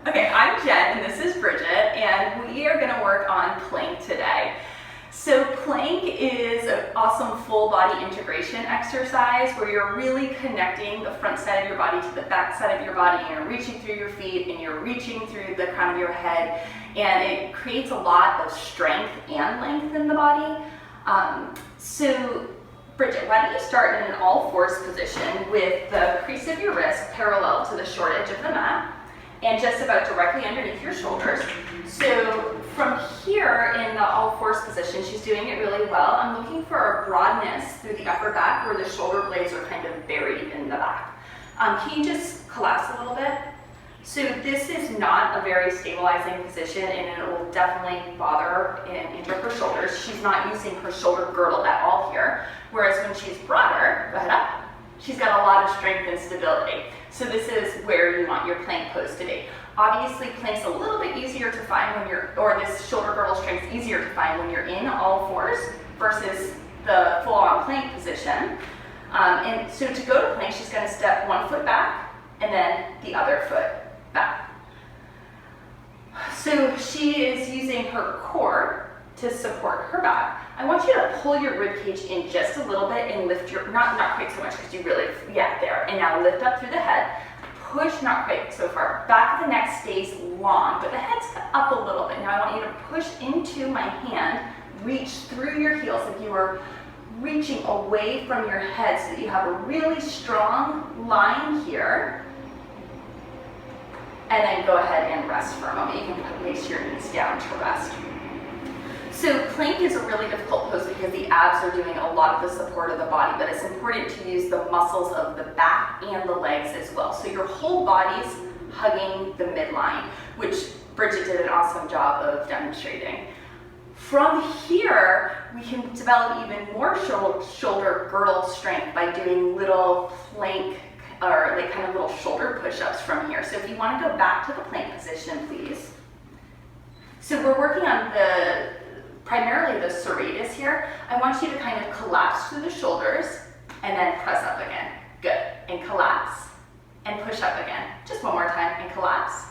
Okay, I'm Jen and this is Bridget, and we are going to work on plank today. So plank is an awesome full body integration exercise where you're really connecting the front side of your body to the back side of your body, and you're reaching through your feet and you're reaching through the crown of your head, and it creates a lot of strength and length in the body. So Bridget, why don't you start in an all fours position with the crease of your wrist parallel to the short edge of the mat and just about directly underneath your shoulders. So from here in the all fours position, she's doing it really well. I'm looking for a broadness through the upper back where the shoulder blades are kind of buried in the back. Can you just collapse a little bit? So this is not a very stabilizing position, and it will definitely bother and injure her shoulders. She's not using her shoulder girdle at all here, whereas when she's broader, go ahead up, she's got a lot of strength and stability. So this is where you want your plank pose to be. Obviously, plank's a little bit easier to find when you're, or this shoulder girdle strength is easier to find when you're in all fours versus the full-on plank position. And so to go to plank, she's going to step one foot back and then the other foot back. So she is using her core to support her back. I want you to pull your rib cage in just a little bit and lift your, not quite so much because you really, there. And now lift up through the head. Push, not quite so far. Back of the neck stays long, but the head's up a little bit. Now I want you to push into my hand, reach through your heels like you are reaching away from your head so that you have a really strong line here. And then go ahead and rest for a moment. You can place your knees down to rest. So plank is a really difficult pose because the abs are doing a lot of the support of the body, but it's important to use the muscles of the back and the legs as well. So your whole body's hugging the midline, which Bridget did an awesome job of demonstrating. From here, we can develop even more shoulder girdle strength by doing little plank or like kind of little shoulder push-ups from here. So if you want to go back to the plank position, please. So we're working on primarily the serratus here. I want you to kind of collapse through the shoulders and then press up again. Good. And collapse and push up again. Just one more time, and collapse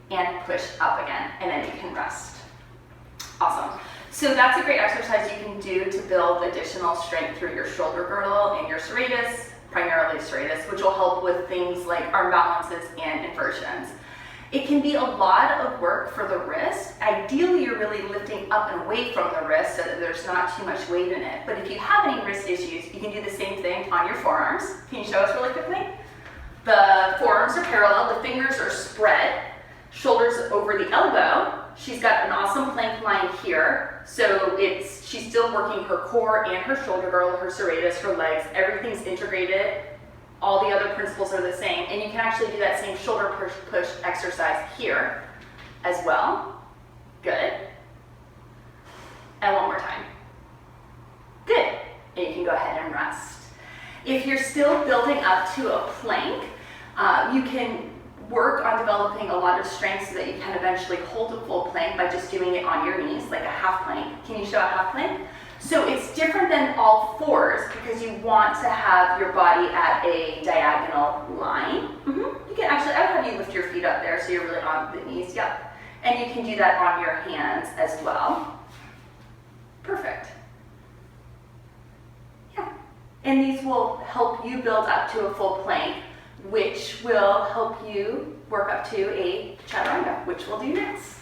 and push up again, and then you can rest. Awesome. So that's a great exercise you can do to build additional strength through your shoulder girdle and your serratus, primarily serratus, which will help with things like arm balances and inversions. It can be a lot of work for the wrist. Ideally, you're really lifting up and away from the wrist so that there's not too much weight in it. But if you have any wrist issues, you can do the same thing on your forearms. Can you show us really quickly? The forearms are parallel, the fingers are spread, shoulders over the elbow. She's got an awesome plank line here. So she's still working her core and her shoulder girdle, her serratus, her legs. Everything's integrated. All the other principles are the same, and you can actually do that same shoulder push exercise here as well. Good. And one more time. Good. And you can go ahead and rest. If you're still building up to a plank, you can work on developing a lot of strength so that you can eventually hold a full plank by just doing it on your knees, like a half plank. Can you show a half plank? So it's different than all fours because you want to have your body at a diagonal line. You can actually, I would have you lift your feet up there so you're really on the knees, yep. And you can do that on your hands as well. Perfect. Yeah. And these will help you build up to a full plank, which will help you work up to a chaturanga, which we'll do next.